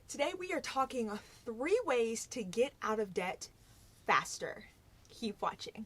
Today we are talking 3 ways to get out of debt faster. Keep watching.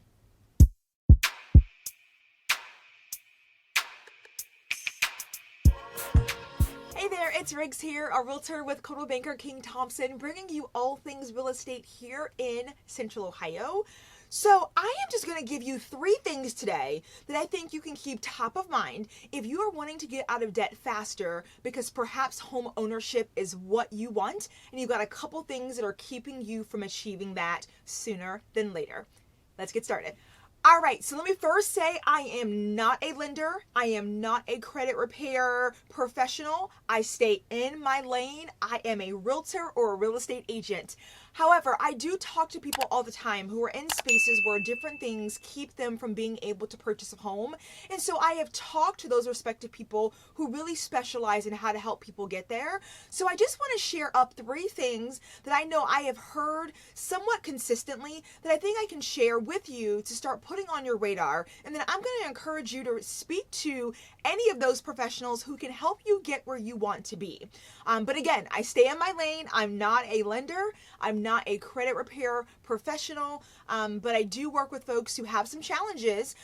Hey there, it's Riggs here, a realtor with Coldwell Banker King Thompson, bringing you all things real estate here in Central Ohio. So I am just going to give you 3 things today that I think you can keep top of mind if you are wanting to get out of debt faster because perhaps home ownership is what you want and you've got a couple things that are keeping you from achieving that sooner than later. Let's get started. All right, so let me first say I am not a lender. I am not a credit repair professional. I stay in my lane. I am a realtor or a real estate agent. However, I do talk to people all the time who are in spaces where different things keep them from being able to purchase a home. And so I have talked to those respective people who really specialize in how to help people get there. So I just want to share up 3 things that I know I have heard somewhat consistently that I think I can share with you to start putting on your radar. And then I'm going to encourage you to speak to any of those professionals who can help you get where you want to be. But again, I stay in my lane. I'm not a lender. I'm not a credit repair professional, but I do work with folks who have some challenges.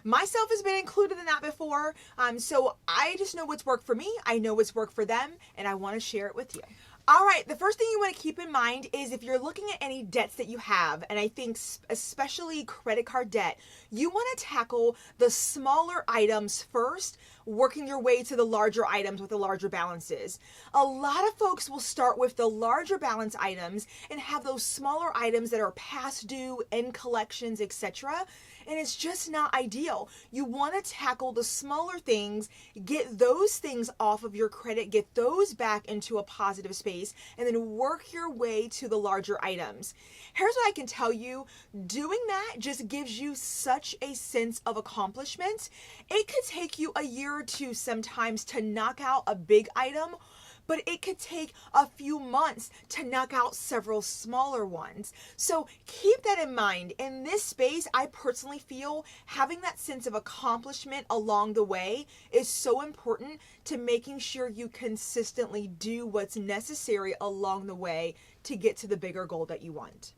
Myself has been included in that before. So I just know what's worked for me. I know what's worked for them, and I want to share it with you. All right, the first thing you want to keep in mind is if you're looking at any debts that you have, and I think especially credit card debt, you want to tackle the smaller items first, working your way to the larger items with the larger balances. A lot of folks will start with the larger balance items and have those smaller items that are past due, in collections, etc. And it's just not ideal. You want to tackle the smaller things, get those things off of your credit, get those back into a positive space, and then work your way to the larger items. Here's what I can tell you. Doing that just gives you such a sense of accomplishment. It could take you a year or 2 sometimes to knock out a big item, but it could take a few months to knock out several smaller ones. So keep that in mind. In this space, I personally feel having that sense of accomplishment along the way is so important to making sure you consistently do what's necessary along the way to get to the bigger goal that you want.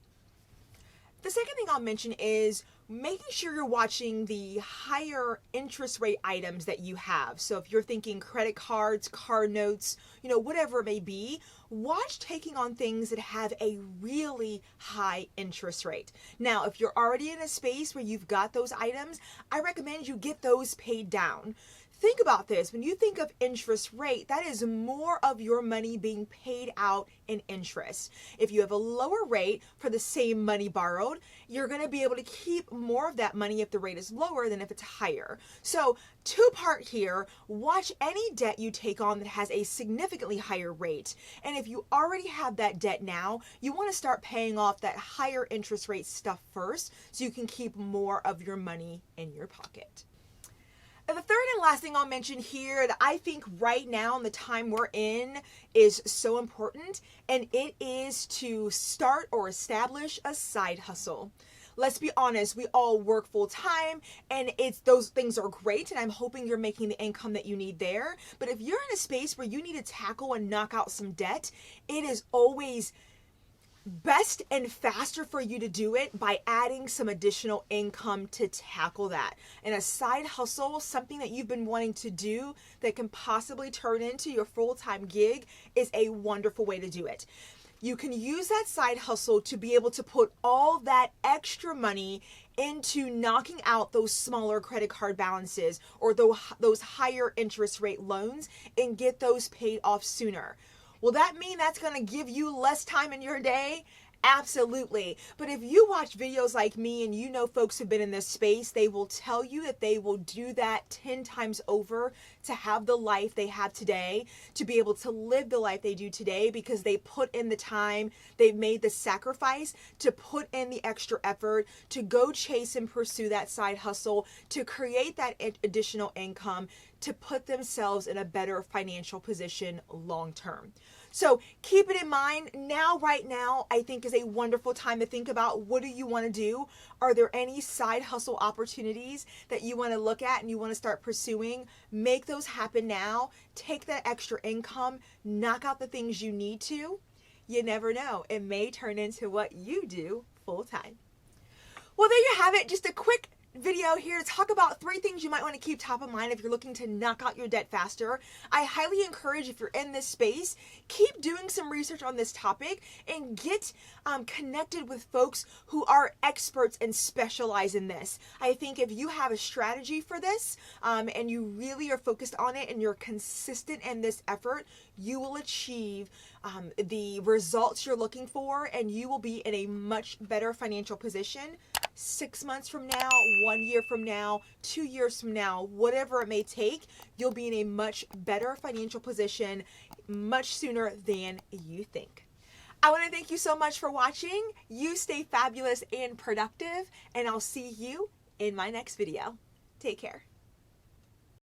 The second thing I'll mention is making sure you're watching the higher interest rate items that you have. So if you're thinking credit cards, car notes, whatever it may be, watch taking on things that have a really high interest rate. Now, if you're already in a space where you've got those items, I recommend you get those paid down. Think about this. When you think of interest rate, that is more of your money being paid out in interest. If you have a lower rate for the same money borrowed, you're going to be able to keep more of that money if the rate is lower than if it's higher. So 2-part here, watch any debt you take on that has a significantly higher rate. And if you already have that debt now, you want to start paying off that higher interest rate stuff first so you can keep more of your money in your pocket. And the third and last thing I'll mention here that I think right now in the time we're in is so important, and it is to start or establish a side hustle. Let's be honest, we all work full time, and those things are great, and I'm hoping you're making the income that you need there. But if you're in a space where you need to tackle and knock out some debt, it is always best and faster for you to do it by adding some additional income to tackle that. And a side hustle, something that you've been wanting to do that can possibly turn into your full-time gig, is a wonderful way to do it. You can use that side hustle to be able to put all that extra money into knocking out those smaller credit card balances or those higher interest rate loans and get those paid off sooner. Will that mean that's going to give you less time in your day? Absolutely. But if you watch videos like me and you know folks who've been in this space, they will tell you that they will do that 10 times over to have the life they have today, to be able to live the life they do today because they put in the time, they've made the sacrifice to put in the extra effort, to go chase and pursue that side hustle, to create that additional income, to put themselves in a better financial position long term. So keep it in mind now. Right now, I think is a wonderful time to think about, what do you want to do? Are there any side hustle opportunities that you want to look at and you want to start pursuing? Make those happen now. Take that extra income, knock out the things you need to. You never know, it may turn into what you do full time. Well, there you have it. Just a quick video here to talk about 3 things you might want to keep top of mind if you're looking to knock out your debt faster. I highly encourage, if you're in this space, keep doing some research on this topic and get connected with folks who are experts and specialize in this. I think if you have a strategy for this and you really are focused on it and you're consistent in this effort, you will achieve the results you're looking for, and you will be in a much better financial position 6 months from now, 1 year from now, 2 years from now, whatever it may take. You'll be in a much better financial position much sooner than you think. I want to thank you so much for watching. You stay fabulous and productive, and I'll see you in my next video. Take care.